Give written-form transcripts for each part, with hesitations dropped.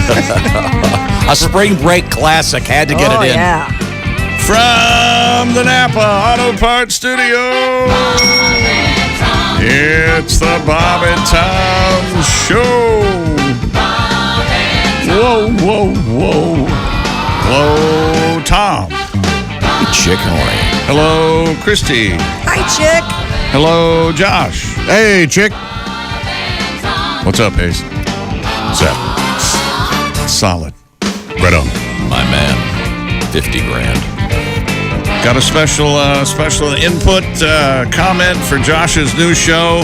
A spring break classic. Had to get it in. Yeah. From the Napa Auto Parts Studio, it's the Bob and Tom Show. Whoa, whoa, whoa. Hello, Tom. Chick, how are you? Hello, Kristi. Hi, Chick. Hello, Josh. Hey, chick. What's up, Ace? What's up? Solid. Right on. My man. 50 grand. Got a special input comment for Josh's new show,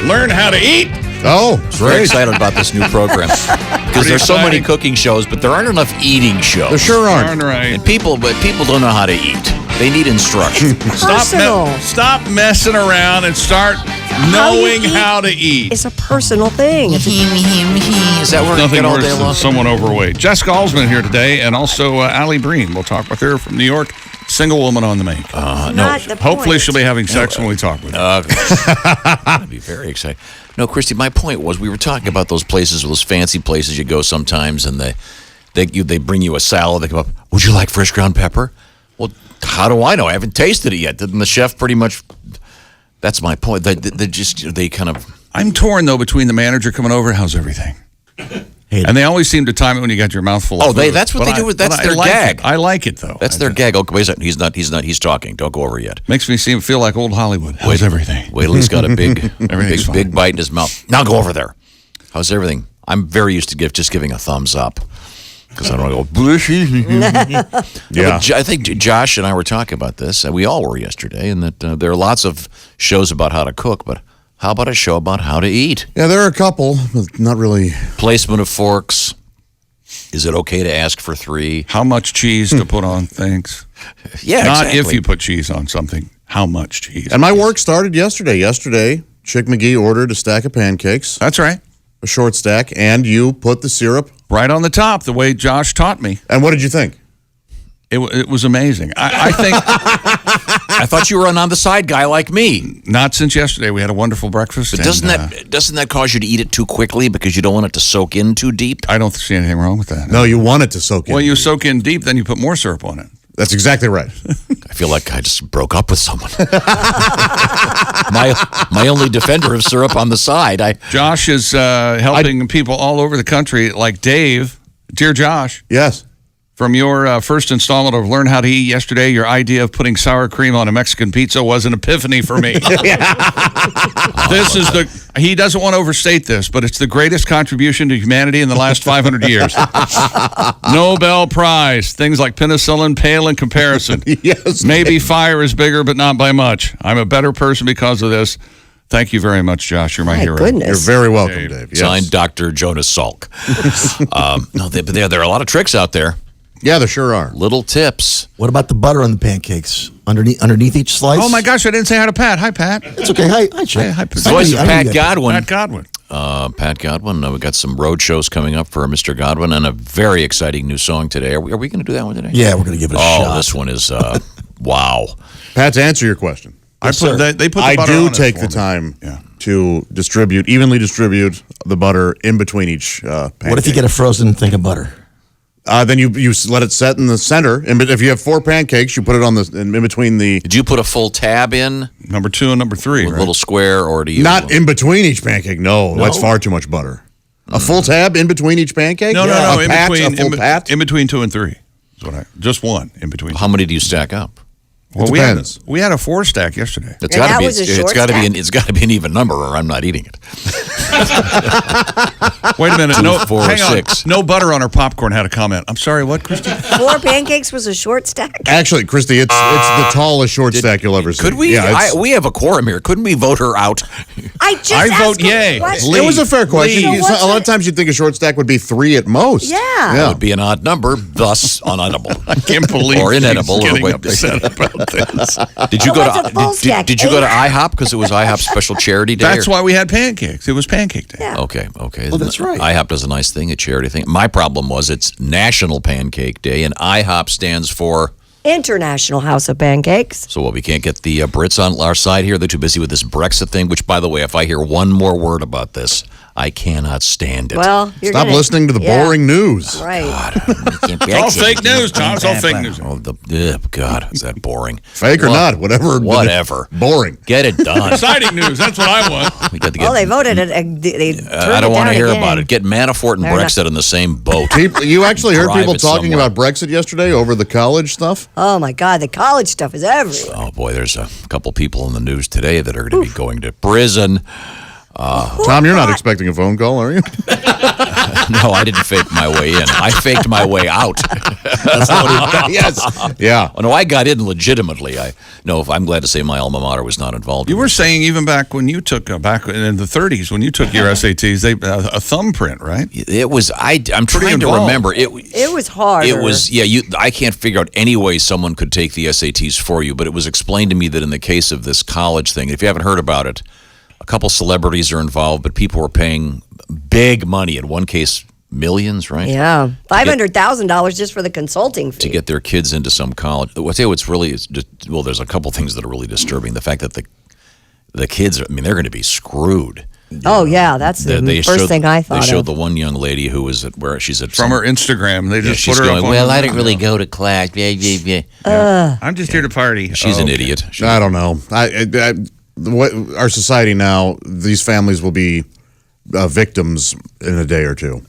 Learn How to Eat. Oh, Very excited about this new program. Because there's so many cooking shows, but there aren't enough eating shows. there sure aren't. Right. And people don't know how to eat. They need instruction. Personal. Stop messing around and start knowing how to eat. It's a personal thing. Is that where we Nothing get all worse day than long? someone overweight. Jessica Alsman here today, and also Allie Breen. We'll talk with her from New York. Single woman on the make. Not the Hopefully point. she'll be having sex when we talk with her. That'd be very exciting. No, Kristi, my point was we were talking about those places, those fancy places you go sometimes, and they bring you a salad. They come up, would you like fresh ground pepper? Well, how do I know? I haven't tasted it yet. Didn't the chef pretty much? That's my point. They kind of. I'm torn, though, between the manager coming over, how's everything? And they always seem to time it when you got your mouth full of food. That's what they do. That's their gag. I like it, though. That's their gag. Okay, wait a second. He's not. He's talking. Don't go over yet. Makes me feel like old Hollywood. How's everything? Wait till he's got a big, Everything's big fine. bite in his mouth. Now go over there. How's everything? I'm very used to just giving a thumbs up because I don't want to go. Yeah. I think Josh and I were talking about this, and we all were yesterday, and that there are lots of shows about how to cook, but how about a show about how to eat? Yeah, there are a couple, but not really. Placement of forks. Is it okay to ask for 3? How much cheese to put on things? Yeah, Not exactly. if you put cheese on something. How much cheese? And my work started yesterday. Yesterday, Chick McGee ordered a stack of pancakes, That's right. a short stack, and you put the syrup. Right on the top, the way Josh taught me. And what did you think? It was amazing. I think I thought you were an on the side guy like me. not since yesterday. We had a wonderful breakfast. But and, doesn't that cause you to eat it too quickly because you don't want it to soak in too deep? I don't see anything wrong with that. No, you want it to soak in. Well, you soak in deep, then you put more syrup on it. That's exactly right. I feel like I just broke up with someone. my only defender of syrup on the side. Josh is helping people all over the country, like Dave. Dear Josh, Yes. from your first installment of Learn How to Eat yesterday, your idea of putting sour cream on a Mexican pizza was an epiphany for me. He doesn't want to overstate this, but it's the greatest contribution to humanity in the last 500 years. Nobel Prize. Things like penicillin pale in comparison. Yes. Maybe fire is bigger, but not by much. I'm a better person because of this. Thank you very much, Josh. You're my My hero. goodness. You're very welcome, Dave. Yes. Signed Dr. Jonas Salk. But there are a lot of tricks out there. Yeah, there sure are. Little tips. What about the butter on the pancakes? Underneath each slice? Oh, my gosh, I didn't say hi to Pat. Hi, Pat. It's okay. Hi, Chick. Hi, Pat. Voice of I knew Pat you- Godwin. Pat Godwin. Pat Godwin. We've got some road shows coming up for Mr. Godwin and a very exciting new song today. Are we going to do that one today? Yeah, we're going to give it a shot. Oh, this one is, wow. Pat, to answer your question, They put the I butter do on it take for the me. time Yeah. to evenly distribute the butter in between each pancake. What if you get a frozen thing of butter? Then you let it set in the center, and if you have 4 pancakes, you put it on in between the. Did you put a full tab in? Number 2 and number 3, A right? little square, or do you? Not in between each pancake. No, that's far too much butter. A full tab in between each pancake? No, A in pat, between, a full pat? in between 2 and 3. Just one in between. How many do you stack up? Well, depends. we had a 4-stack yesterday. It's And got to that be. was a It's short got to be. stack? It's got to be an even number, or I'm not eating it. Wait a minute. 2, No, 4, hang on. 6. No butter on our popcorn had a comment. I'm sorry, what, Kristi? 4 pancakes was a short stack. Actually, Kristi, it's the tallest short stack you'll ever see. Could we? Yeah, it's- We have a quorum here. Couldn't we vote her out? I just I asked vote a yay. question. Lee. it was a fair question. Lee. So A lot of times you'd think a short stack would be 3 at most. Yeah. That would be an odd number, thus unedible. I can't believe Or she's inedible, or getting what- upset about this. Did you But go what's a full to? stack? Did you go to 8? IHOP because it was IHOP's special charity day? That's why we had pancakes. It was pancake day. Yeah. Okay. Well, that's right. IHOP does a nice thing, a charity thing. My problem was it's National Pancake Day, and IHOP stands for. International House of Pancakes. So we can't get the Brits on our side here. They're too busy with this Brexit thing. Which, by the way, if I hear one more word about this, I cannot stand it. Well, you're Stop gonna- listening to the yeah, boring news. Right. It's all fake news, Tom. It's all fake news. Oh, God, is that boring? Fake or not, whatever. Whatever. Boring. Get it done. Exciting news. That's what I want. We got to Well, they get. voted it. They turned I don't want to hear about it. Get Manafort and Fair enough. Brexit in the same boat. You actually heard Drive people it talking somewhere. about Brexit yesterday over the college stuff? Oh my God, the college stuff is everywhere. Oh boy, there's a couple people in the news today that are going to be going to prison. Tom, you're not expecting a phone call, are you? No, I didn't fake my way in. I faked my way out. Yes. Yeah. Oh, no, I got in legitimately. I'm glad to say my alma mater was not involved. You in were this. saying even back when you took back in the 30s when you took your SATs, they a thumbprint, right? It was. I'm trying to involved. remember. It was hard. It was. Yeah. I can't figure out any way someone could take the SATs for you. But it was explained to me that in the case of this college thing, if you haven't heard about it, a couple celebrities are involved, but people were paying big money. In one case, millions, right? Yeah, $500,000 just for the consulting fee. To get their kids into some college. I'll tell you what's really, well, there's a couple things that are really disturbing. The fact that the kids, they're going to be screwed. Oh yeah, that's the first thing I thought They showed of. the one young lady who was at where she's at From her Instagram, they just she's put her going, up on well, I the- didn't really go to class. Yeah. I'm just here to party. She's Oh, an okay. idiot. I don't know. What our society now, these families will be victims in a day or two.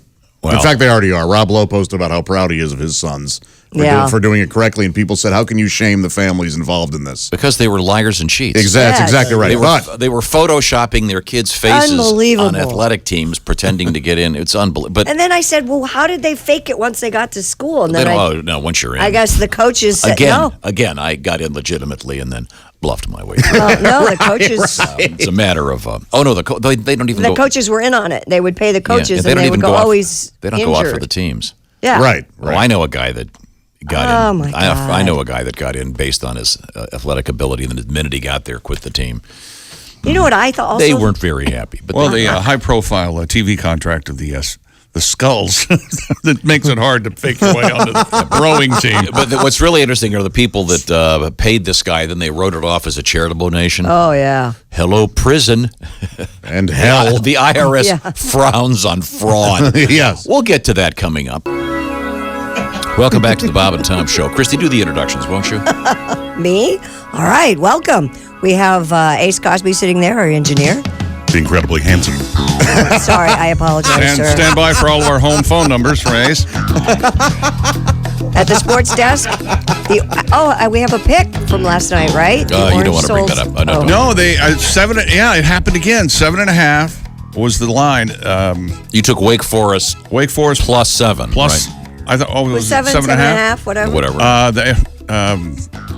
Well- in fact, they already are. Rob Lowe posted about how proud he is of his sons for doing it correctly, and people said, "How can you shame the families involved in this?" Because they were liars and cheats. That's Yes. exactly right. They were photoshopping their kids' faces Unbelievable. on athletic teams, pretending to get in. It's unbelievable. But And then I said, well, how did they fake it once they got to school? And they then don't, no, once you're in, I guess the coaches said no. Again, I got in legitimately and then bluffed my way through. Well, no, the coaches. It's a matter of they don't even The go. coaches were in on it. They would pay the coaches, yeah, and they don't they even would go go out. always. They don't injured. go out for the teams. Yeah. Right. Oh, I know a guy that got Oh, in. my I God. know a guy that got in based on his athletic ability, and the minute he got there, quit the team. You know what I thought? Also, They weren't very happy. But Well, the high-profile TV contract of the Skulls that makes it hard to fake your way onto the rowing team. But what's really interesting are the people that paid this guy. Then they wrote it off as a charitable donation. Oh yeah. Hello, prison. And hell, The IRS Yeah. frowns on fraud. yes. We'll get to that coming up. Welcome back to the Bob and Tom Show. Christy, do the introductions, won't you? Me? All right. Welcome. We have Ace Cosby sitting there, our engineer. Incredibly handsome. Sorry, I apologize, And sir. stand by for all of our home phone numbers for Ace. At the sports desk. We have a pick from last night, right? The You don't Orange want to bring Souls- that up. I know. Oh. No, they 7. Yeah, it happened again. 7.5 was the line. You took Wake Forest Wake Forest plus 7. plus. right? I thought. Oh, it was Seven, 7.5. whatever. Whatever.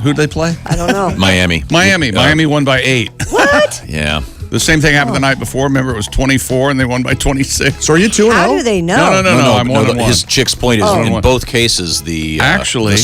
Who'd they play? I don't know. Miami. Miami won by 8. What? Yeah. The same thing happened the night before. Remember, it was 24, and they won by 26. So are you 2-0? How do they know? No, I'm 1-1. His chick's point is in both cases the the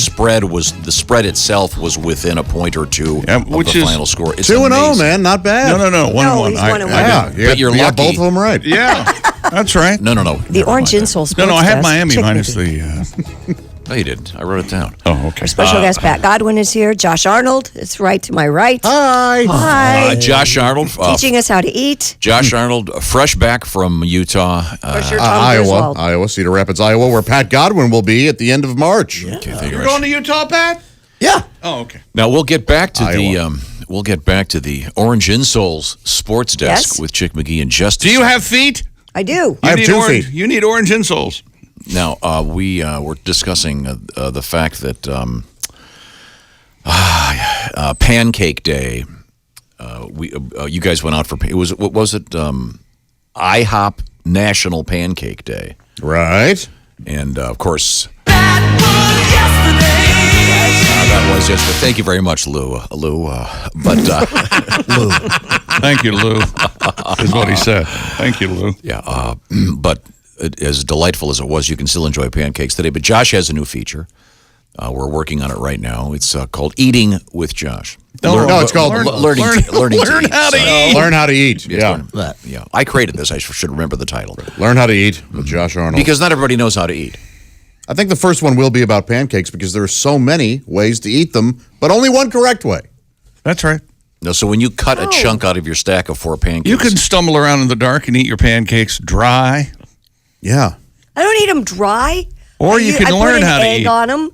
spread itself was within a point or two of which the is final score. It's 2-0, amazing. man. Not bad. No, 1-1. he's 1-1. Yeah, But you're you got lucky. both of them right. Yeah, that's right. No. The Orange Insole Sports No, I had Desk. Miami Chick minus maybe. the. No, you didn't. I wrote it down. Oh, okay. Special guest Pat Godwin is here. Josh Arnold is right to my right. Hi. Hi. Josh Arnold. Teaching us how to eat. Josh Arnold, fresh back from Utah. For sure, Tom Iowa, Griswold. Cedar Rapids, Iowa, where Pat Godwin will be at the end of March. Can't think of You're it. going to Utah, Pat? Yeah. Oh, okay. Now we'll get back to Iowa. the Orange Insoles Sports Desk Yes. with Chick McGee and Justice. Do you have feet? I do. I have need 2 orange, feet. You need orange insoles. Now we were discussing the fact that Pancake Day. You guys went out for what was it? IHOP National Pancake Day, Right. and of course. That was yesterday. Thank you very much, Lou. Lou. Thank you, Lou, is what he said. Thank you, Lou. Yeah, but as delightful as it was, you can still enjoy pancakes today. But Josh has a new feature. We're working on it right now. It's called Eating with Josh. No, it's called Learning to Eat. how to So- eat. Learn How to Eat. Yeah. Yeah, I created this. I should remember the title. Learn How to Eat with Josh Arnold. Because not everybody knows how to eat. I think the first one will be about pancakes because there are so many ways to eat them, but only one correct way. That's right. No, so when you cut a chunk out of your stack of 4 pancakes, You can stumble around in the dark and eat your pancakes dry. Yeah. I don't eat them dry. Or you can learn how to I put an egg eat. on them.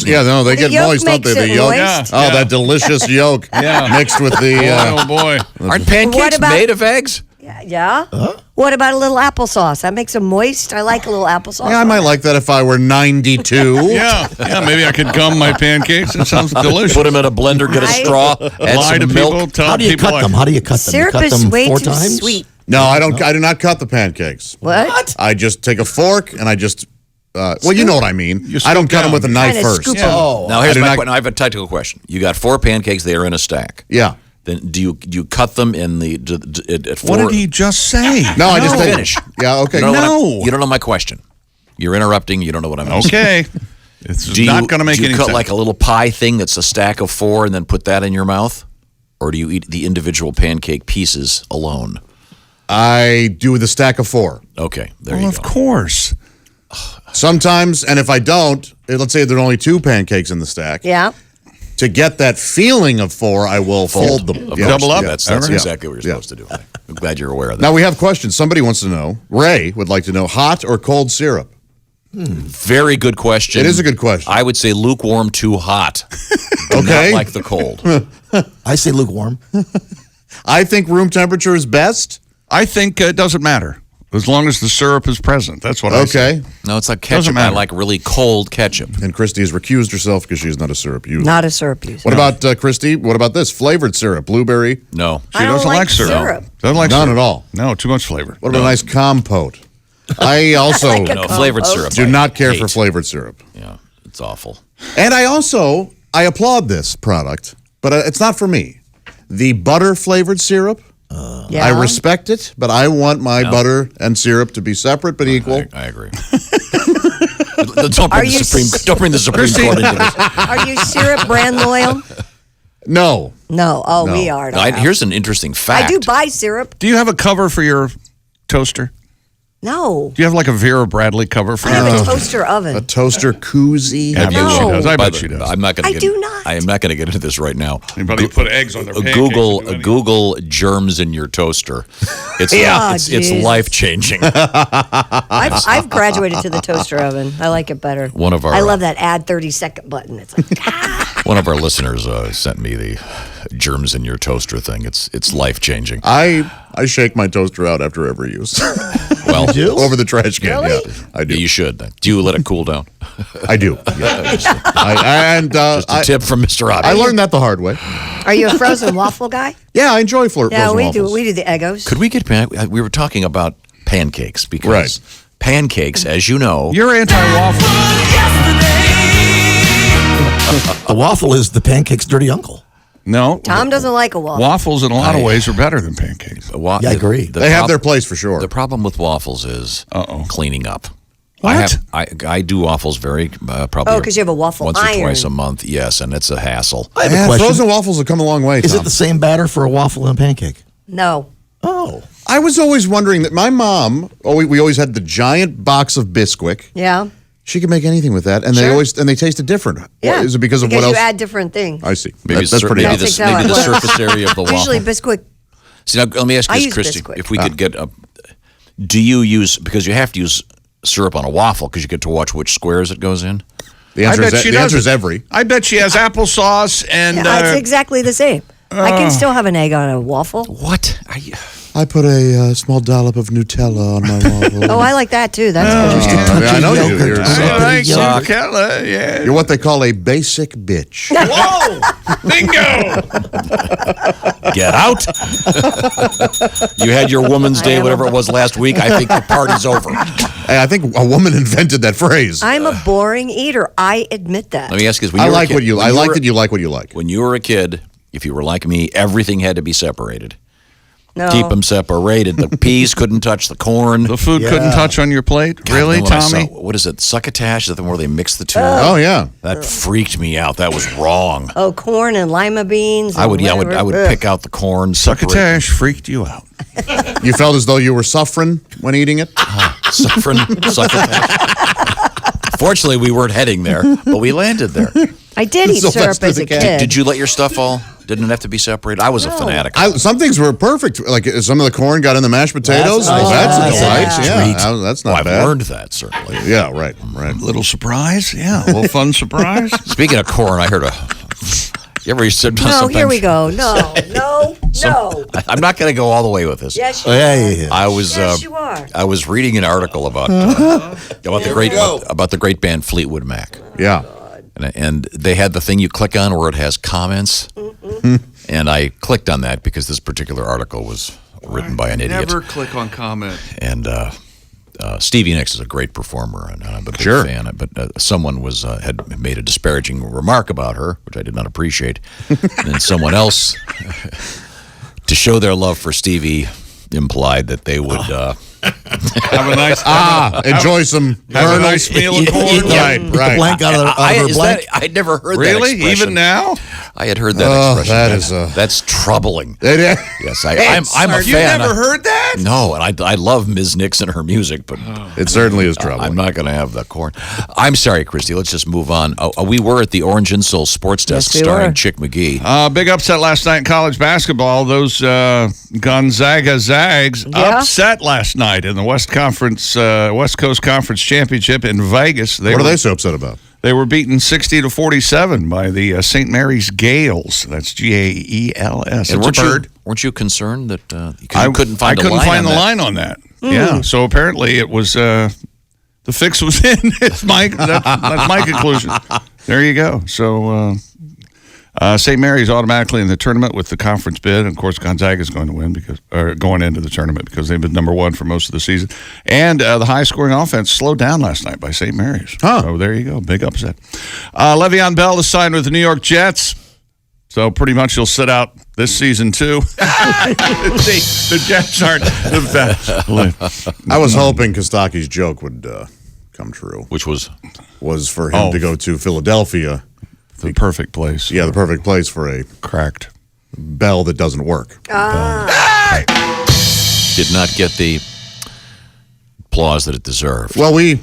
Yeah, no, they The get yolk moist, don't they? makes The it yolk. moist. Oh, that delicious yolk mixed with the. Oh, boy. aren't pancakes What about- made of eggs? Yeah. What about a little applesauce? That makes them moist. I like a little applesauce. Yeah, I might like that if I were 92. Yeah, maybe I could gum my pancakes. It sounds delicious. Put them in a blender, get a I- straw, add Lie to some people, milk. tell How do you people cut them? How do you cut them? Syrup you cut is them way 4 too times? sweet. No, I don't. I do not cut the pancakes. What? I just take a fork and I just. Well, you know what I mean. I don't scoop cut them down. with a knife Kinda first. scoop Yeah. Oh, Now here's I do my not- question. I have a technical question. You got 4 pancakes; they are in a stack. Yeah. Then do you cut them in the at 4? What did he just say? No, I just take. Finish. Yeah. Okay. You don't know what No. I'm- you don't know my question. You're interrupting. You don't know what I'm asking. Okay. It's Do not going to make do you any cut sense. like a little pie thing that's a stack of 4 and then put that in your mouth? Or do you eat the individual pancake pieces alone? I do the stack of 4. Okay, there Well, you of go. course. Sometimes, and if I don't, let's say there are only 2 pancakes in the stack. Yeah. To get that feeling of 4, I will fold them. Of Yeah. Double up? Yeah. That's All right. exactly what you're Yeah. supposed to do. I'm glad you're aware of that. Now we have questions. Somebody wants to know. Ray would like to know: hot or cold syrup? Very good question. It is a good question. I would say lukewarm, too hot. Do Okay. Not like the cold. I say lukewarm. I think room temperature is best. I think it doesn't matter as long as the syrup is present. That's what I say. Okay. No, it's like Doesn't ketchup. I matter. like really cold ketchup. And Kristi has recused herself because she's not a syrup user. Not a syrup user. What about Kristi? What about this flavored syrup? Blueberry? No. She I don't doesn't like syrup. syrup. Doesn't like None syrup. at all. No, too much flavor. What about a nice compote? I also like a No, flavored syrup. do I not care for hate. flavored syrup. Yeah, it's awful. And I applaud this product, but it's not for me. The butter flavored syrup, Yeah. I respect it, but I want my butter and syrup to be separate but equal. I agree. Don't bring, you don't bring the Supreme Court into this. Are you syrup brand loyal? No. No. Oh, No. we are. Here's an interesting fact. I do buy syrup. Do you have a cover for your toaster? No. Do you have like a Vera Bradley cover for I your have a toaster? toaster oven. A toaster koozie. Have you? No. She does. I By bet the- she does. I'm not going I to. do not. I am not going to get into this right now. Anybody put eggs on their pancakes? Google germs in your toaster. It's Yeah. it's Jeez. life changing. I've graduated to the toaster oven. I like it better. One of our- I love that add 30-second button. It's like, One of our listeners sent me the germs in your toaster thing. It's life changing. I shake my toaster out after every use. Well, Over the trash can. Really? Yeah, I do. you should. Do you let it cool down? I do. Yeah. Just a tip from Mr. Robbie. I learned that the hard way. are you a frozen waffle guy? Yeah, I enjoy frozen Yeah, we waffles. do. We do the Eggos. Could we get back? We were talking about pancakes because Right. pancakes, as you know, You're anti-waffle. The waffle is the pancake's dirty uncle. No. Tom doesn't like a waffle. Waffles in a lot of ways are better than pancakes. Yeah, I agree. They have their place for sure. The problem with waffles is Uh-oh. cleaning up. What? I do waffles very probably. Oh, 'cause you have a waffle once iron. or twice a month. Yes, and it's a hassle. I have Yeah, a question. frozen waffles have come a long way, Is Tom. it the same batter for a waffle and a pancake? No. Oh. I was always wondering that my mom, we always had the giant box of Bisquick. Yeah. She could make anything with that, and Sure. they tasted different. Yeah. Is it because of what you else? add different things. I see. Maybe That's pretty maybe obvious. the, That's maybe the how it works. surface area of the waffle. Usually Bisquick. See, now let me ask I you use this, Kristi. Bisquick. If we could get a, do you use, because you have to use syrup on a waffle because you get to watch which squares it goes in? The answer, I bet she the answer does is it. every. I bet she has applesauce and Yeah, it's exactly the same. I can still have an egg on a waffle. What? I put a small dollop of Nutella on my waffle. Oh, I like that too. That's good. Yeah, I know you do. You're, Thanks, Yogurt. Nutella, yeah. you're what they call a basic bitch. Whoa! Bingo! Get out. You had your Woman's Day, whatever it was last week. I think the party's over. Hey, I think a woman invented that phrase. I'm a boring eater. I admit that. Let me ask you this. When I you were a like kid- what you. when I like were- that you like what you like. When you were a kid, if you were like me, everything had to be separated. No. Keep them separated. The peas couldn't touch the corn. The food couldn't Yeah. touch on your plate? God, Really, then when I Tommy? saw- what is it? Succotash? Is that the one where they mix the two? Oh yeah. That freaked me out. That was wrong. Oh, corn and lima beans. I would, and yeah, I whatever. would Ugh. pick out the corn. separate- Succotash freaked you out. You felt as though you were suffering when eating it. Suffering. Succotash. Fortunately, we weren't heading there, but we landed there. I did eat syrup Sylvester as the a Cat. kid. Did you let your stuff all? Didn't it have to be separated? I was a fanatic. Some things were perfect. Like some of the corn got in the mashed potatoes. That's That's nice. a delight. Yeah. Yeah, that's Well, not I've bad. learned that, certainly. Yeah, right. Little surprise? Yeah, a little fun surprise. Speaking of corn, I heard you ever said No, something? here we go. No. I'm not going to go all the way with this. Yes, you Yeah. I was Yes, you are. I was reading an article about the great band Fleetwood Mac. Yeah. And they had the thing you click on where it has comments. And I clicked on that because this particular article was written by an idiot. Never click on comment. And Stevie Nicks is a great performer, and I'm a big fan. But someone had made a disparaging remark about her, which I did not appreciate. And then someone else, to show their love for Stevie, implied that they would Have a nice Enjoy some have a nice meal of corn. Yeah. The blank out of her blank. I'd never heard that Really? expression. Even now? I had heard that Oh, expression. That's troubling. It is. Yes, I'm a You fan. never heard that? No, and I love Ms. Nicks and her music, but It certainly is troubling. I'm not going to have the corn. I'm sorry, Kristi. Let's just move on. We were at the Orange and Soul Sports Desk Yes, we starring were. Chick McGee. Big upset last night in college basketball. Those Gonzaga Zags upset last night in the West Coast Conference Championship in Vegas. What are they so upset about? They were beaten 60-47 by the St. Mary's Gales. That's Gaels. And It's a bird. weren't you concerned that you couldn't find I couldn't line find on the that? line on that. Yeah. So apparently it was the fix was in. That's my conclusion. There you go. So St. Mary's automatically in the tournament with the conference bid. And of course, Gonzaga is going to win going into the tournament because they've been number one for most of the season. And the high-scoring offense slowed down last night by St. Mary's. Huh. So there you go. Big upset. Le'Veon Bell is signed with the New York Jets. So pretty much he'll sit out this season, too. the Jets aren't the best. I was hoping Kostaki's joke would come true. Which was For him to go to Philadelphia. The perfect place. Yeah, the perfect place for a Cracked. bell that doesn't work. did not get the applause that it deserved. Well, we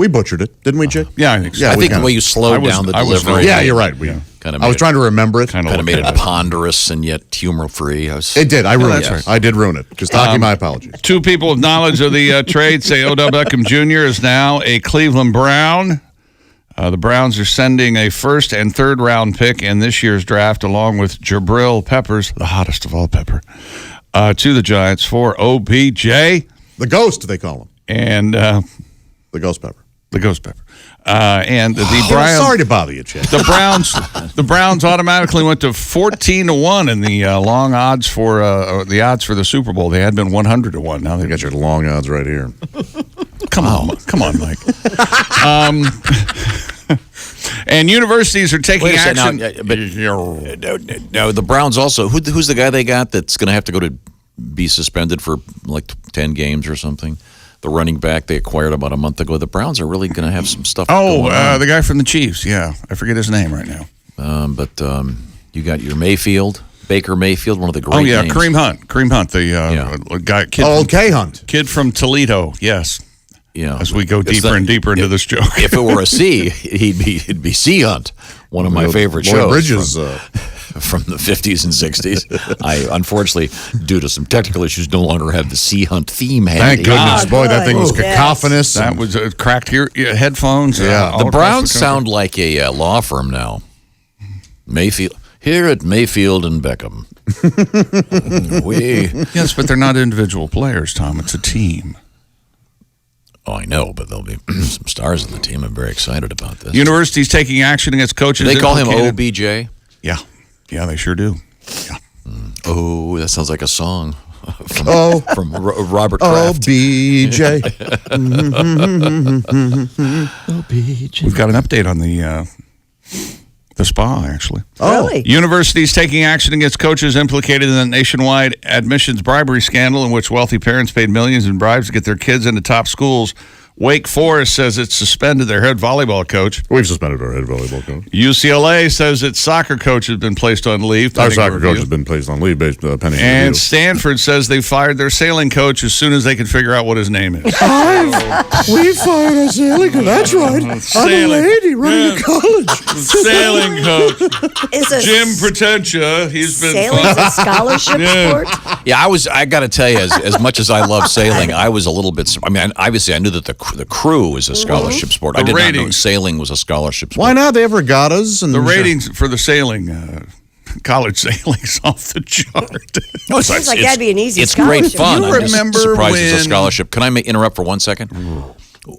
butchered it, didn't we, Jake? Yeah, I think so. Yeah, I we think the kinda- way you slowed down the delivery. Yeah, you're right. Kind of I was trying to remember it. kind of made it ponderous and yet humor-free. It did. I ruined that's it. right. I did ruin it. Kostaki, my apologies. Two people with knowledge of the trade say Odell Beckham Jr. is now a Cleveland Brown. The Browns are sending a first and third round pick in this year's draft, along with Jabril Peppers, the hottest of all pepper, to the Giants for OBJ The ghost, they call him. and The ghost pepper. the Ghost Pepper. And the Browns. Sorry to bother you, Jake. The Browns automatically went to 14-1 in the long odds for the Super Bowl. They had been 100-1. Now I they got your long odds right here. come on, Mike. And universities are taking Wait a action. second. No, the Browns also. Who's the guy they got that's going to have to go to be suspended for like 10 games or something? The running back they acquired about a month ago. The Browns are really going to have some stuff. going on. The guy from the Chiefs. Yeah, I forget his name right now. But you got your Baker Mayfield, one of the great names. Kareem Hunt, the guy, Old K Hunt. kid from Toledo. Yes. Yeah. As we go deeper and deeper into this joke. If it were a C, it'd be Sea Hunt, one of my favorite Lloyd shows. Bridges. From the 50s and 60s. I, unfortunately, due to some technical issues, no longer have the Sea Hunt theme handy. Thank goodness. Boy, that thing was Good. cacophonous. That was cracked headphones. Yeah. all The across Browns country. sound like a law firm now. Mayfield. Here at Mayfield and Beckham. Yes, but they're not individual players, Tom. It's a team. Oh, I know, but there'll be some stars in the team. I'm very excited about this. Universities taking action against coaches. Do they call him implicated- OBJ? Yeah. Yeah, they sure do. Yeah. Oh, that sounds like a song from Robert Oh, Kraft. BJ. We've got an update on the spa, actually. Really? Universities taking action against coaches implicated in the nationwide admissions bribery scandal in which wealthy parents paid millions in bribes to get their kids into top schools Wake Forest says it's suspended their head volleyball coach. We've suspended our head volleyball coach. UCLA says its soccer coach has been placed on leave. Our soccer coach has been placed on leave based pending And review. Stanford says they fired their sailing coach as soon as they could figure out what his name is. We fired our sailing coach. That's right. I'm a Sailing. lady running a college. Sailing coach Is a Jim Pretentia. He's been sailing's fired. a scholarship Yeah. sport? Yeah, I got to tell you, as much as I love sailing, I was a little bit. I mean, obviously, I knew that the crew is a scholarship sport. I The did not know ratings. sailing was a scholarship sport. Why not? They have regattas and The ratings for the sailing, college sailing's off the chart. No, Seems like that'd be an easy It's great scholarship. fun. You I'm just remember surprised it's a when- scholarship. Can I interrupt for 1 second?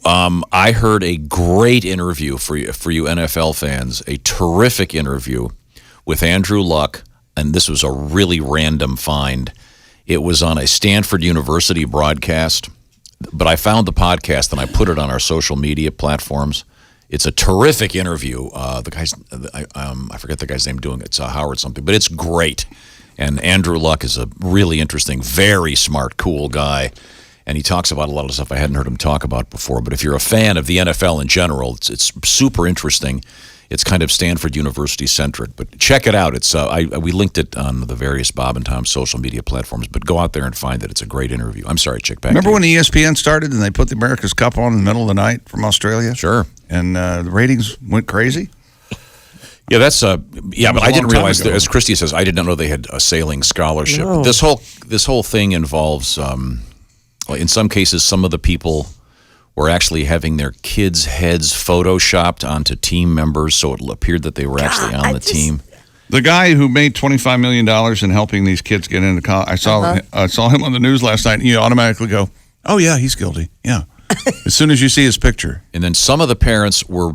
I heard a great interview for you NFL fans, a terrific interview with Andrew Luck, and this was a really random find. It was on a Stanford University broadcast, but I found the podcast and I put it on our social media platforms. It's a terrific interview. The guy's, I forget the guy's name doing it. It's Howard something, but it's great. And Andrew Luck is a really interesting, very smart, cool guy. And he talks about a lot of stuff I hadn't heard him talk about before. But if you're a fan of the NFL in general, it's super interesting. It's kind of Stanford University centric, but check it out. It's we linked it on the various Bob and Tom social media platforms. But go out there and find it. It's a great interview. I'm sorry, Chick. Back Remember to when you. ESPN started and they put the America's Cup on in the middle of the night from Australia? Sure. And the ratings went crazy? Yeah, that's but I a didn't long realize time that, ago. as Kristi says, I did not know they had a sailing scholarship. No. This whole thing involves, in some cases, some of the people were actually having their kids' heads photoshopped onto team members, so it appeared that they were actually on the team. The guy who made $25 million in helping these kids get into college, I saw him on the news last night, and you automatically go, oh, yeah, he's guilty. Yeah. As soon as you see his picture. And then some of the parents were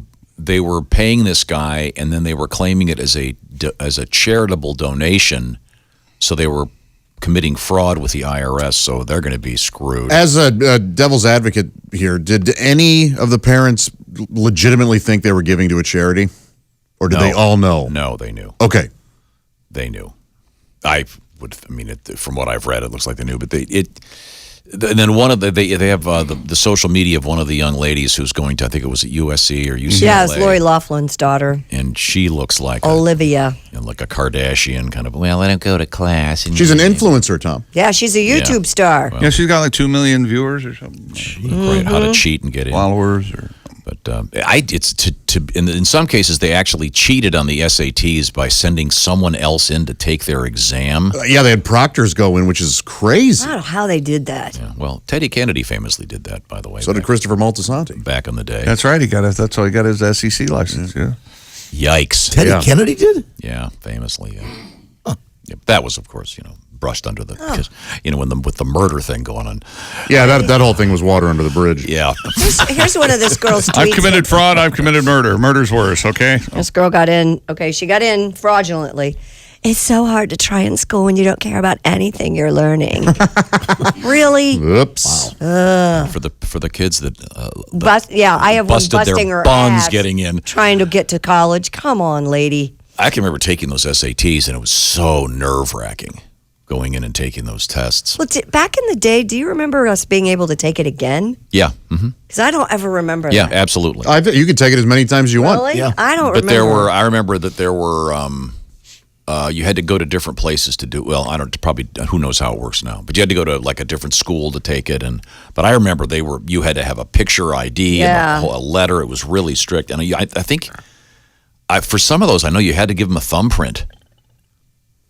paying this guy, and then they were claiming it as a charitable donation, so they were committing fraud with the IRS, so they're going to be screwed. As a devil's advocate here, did any of the parents legitimately think they were giving to a charity? Or did No. they all know? No, they knew. Okay. They knew. From what I've read, it looks like they knew. But and then one of they have the social media of one of the young ladies who's going to, I think it was at USC or UCLA. Yeah, it's Lori Loughlin's daughter, And she looks like Olivia. like a Kardashian kind of. Well, I don't go to class. And She's an influencer, Tom. Yeah, she's a YouTube star. Yeah, she's got like 2 million viewers or something. Right, how to cheat and get in. Followers or... But it's in some cases they actually cheated on the SATs by sending someone else in to take their exam. Yeah, they had proctors go in, which is crazy. I don't know how they did that. Yeah, well, Teddy Kennedy famously did that, by the way. So did Christopher Moltisanti. back in the day. That's right. That's how he got his SEC license. Yeah. Yikes! Teddy Yeah. Kennedy did? Yeah, famously. Yeah. Yeah, that was, of course, brushed under the because with the murder thing going on. Yeah, that whole thing was water under the bridge. Yeah. Here's one of this girl's tweets. I've committed fraud. I've committed murder. Murder's worse. Okay. This girl got in. Okay, she got in fraudulently. It's so hard to try in school when you don't care about anything you're learning. Really? Oops. for the kids that I have one busted busting their her buns ass getting in. trying to get to college. Come on, lady. I can remember taking those SATs and it was so nerve-wracking going in and taking those tests. Well, back in the day, do you remember us being able to take it again? Yeah. Mm-hmm. Because I don't ever remember Yeah, that. absolutely. You can take it as many times as you want. Really? Yeah. I don't But remember. I remember that there were you had to go to different places to do. Well, I don't probably who knows how it works now, but you had to go to like a different school to take it. But I remember you had to have a picture ID Yeah. and a letter. It was really strict, and I think for some of those, I know you had to give them a thumbprint.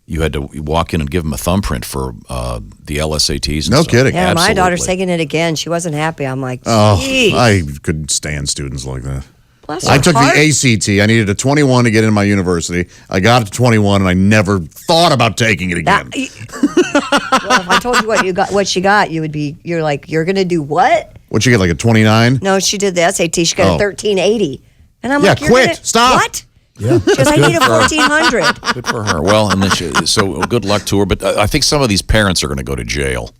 You had to walk in and give them a thumbprint for the LSATs. And No stuff. kidding. Yeah, my daughter's Absolutely. taking it again. She wasn't happy. I'm like, Oh, geez. I couldn't stand students like that. Bless I her took heart. the ACT. I needed a 21 to get into my university. I got it to 21, and I never thought about taking it again. Well, if I told you what she got, you're like, you're gonna do what? What'd you get, like a 29? No, she did the SAT. She got a 1380, and I'm Yeah, like, you're quit. gonna- Stop. What? Yeah. Because I need a 1400. Good for her. Well, and then so good luck to her. But I think some of these parents are going to go to jail.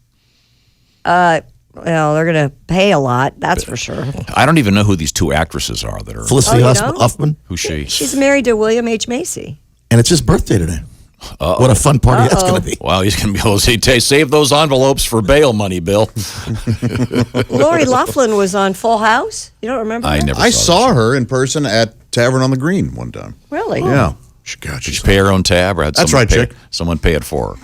Well, they're gonna pay a lot. That's for sure. I don't even know who these two actresses are that are. Felicity Oh, you know? Huffman. Who's she? She's married to William H. Macy. And it's his birthday today. What a fun party that's going to be. Wow, he's going to be able to say, save those envelopes for bail money, Bill. Lori Loughlin was on Full House. You don't remember? I that? never I saw saw that. her in person at Tavern on the Green one time. Really? Yeah. Did she pay her own tab, or had That's someone right, pay, chick. someone pay it for her?